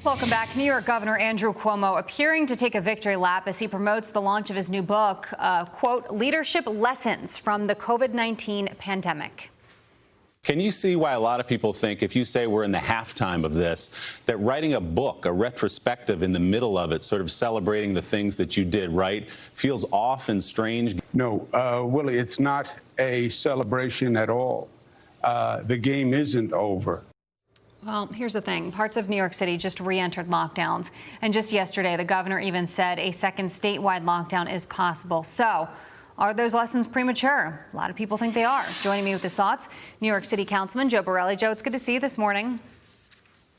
Welcome back. New York Governor Andrew Cuomo appearing to take a victory lap as he promotes the launch of his new book, quote, Leadership Lessons from the COVID-19 Pandemic. Can you see why a lot of people think, if you say we're in the halftime of this, that writing a book, a retrospective in the middle of it, sort of celebrating the things that you did right, feels off and strange? No, Willie, it's not a celebration at all. The game isn't over. Well, here's the thing. Parts of New York City just re-entered lockdowns. And just yesterday, the governor even said a second statewide lockdown is possible. So are those lessons premature? A lot of people think they are. Joining me with his thoughts, New York City Councilman Joe Borelli. Joe, it's good to see you this morning.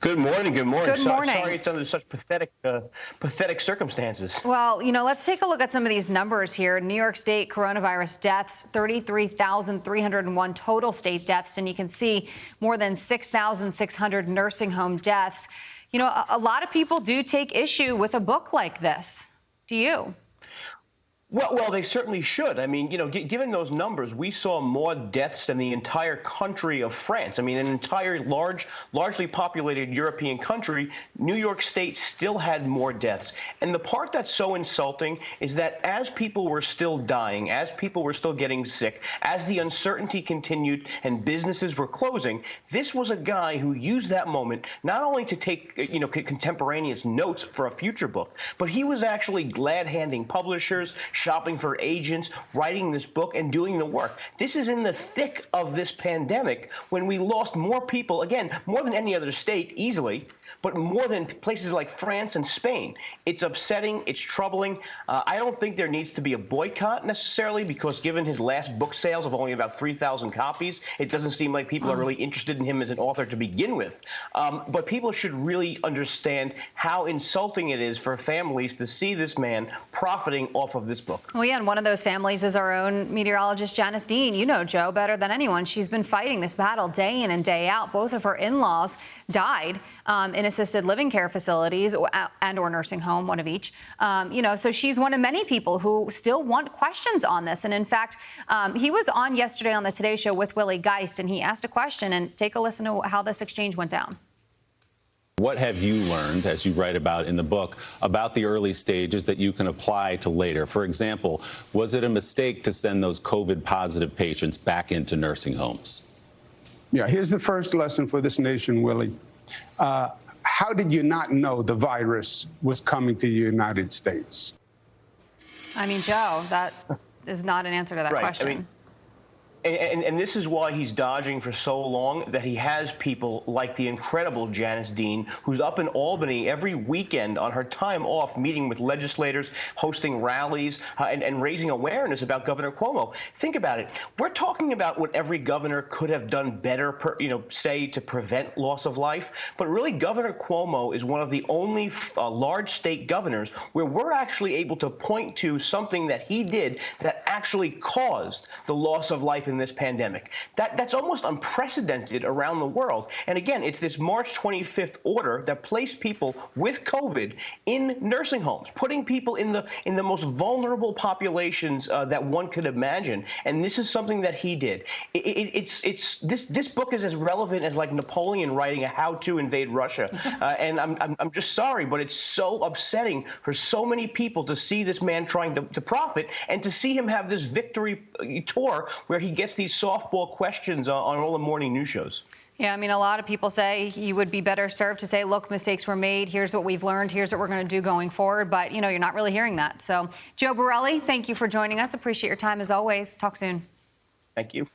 Good morning. Good morning. Good morning. Sorry it's under such pathetic circumstances. Well, let's take a look at some of these numbers here. New York State coronavirus deaths, 33,301 total state deaths, and you can see more than 6,600 nursing home deaths. A lot of people do take issue with a book like this. Do you? Well, they certainly should. I mean, given those numbers, we saw more deaths than the entire country of France. I mean, an entire largely populated European country, New York State still had more deaths. And the part that's so insulting is that as people were still dying, as people were still getting sick, as the uncertainty continued and businesses were closing, this was a guy who used that moment not only to take, contemporaneous notes for a future book, but he was actually glad-handing publishers, shopping for agents, writing this book, and doing the work. This is in the thick of this pandemic when we lost more people, again, more than any other state easily, but more than places like France and Spain. It's upsetting. It's troubling. I don't think there needs to be a boycott necessarily, because given his last book sales of only about 3,000 copies, it doesn't seem like people are really interested in him as an author to begin with. But people should really understand how insulting it is for families to see this man profiting off of this book. Well, yeah, and one of those families is our own meteorologist, Janice Dean. You know Joe better than anyone. She's been fighting this battle day in and day out. Both of her in-laws died in assisted living care facilities and or nursing home, one of each. So she's one of many people who still want questions on this. And in fact, he was on yesterday on the Today Show with Willie Geist, and he asked a question. And take a listen to how this exchange went down. What have you learned, as you write about in the book, about the early stages that you can apply to later? For example, was it a mistake to send those COVID-positive patients back into nursing homes? Yeah, here's the first lesson for this nation, Willie. How did you not know the virus was coming to the United States? I mean, Joe, that is not an answer to that question. And this is why he's dodging for so long, that he has people like the incredible Janice Dean, who's up in Albany every weekend on her time off, meeting with legislators, hosting rallies, and raising awareness about Governor Cuomo. Think about it. We're talking about what every governor could have done better, say, to prevent loss of life. But really, Governor Cuomo is one of the only large state governors where we're actually able to point to something that he did that actually caused the loss of life in this pandemic. That's almost unprecedented around the world. And again, it's this March 25th order that placed people with COVID in nursing homes, putting people in the most vulnerable populations that one could imagine. And this is something that he did. This book is as relevant as like Napoleon writing a how to invade Russia. And I'm just sorry, but it's so upsetting for so many people to see this man trying to profit, and to see him have this victory tour where he gets these softball questions on all the morning news shows. Yeah, I mean, a lot of people say he would be better served to say, look, mistakes were made. Here's what we've learned. Here's what we're going to do going forward. But, you're not really hearing that. So, Joe Borelli, thank you for joining us. Appreciate your time as always. Talk soon. Thank you.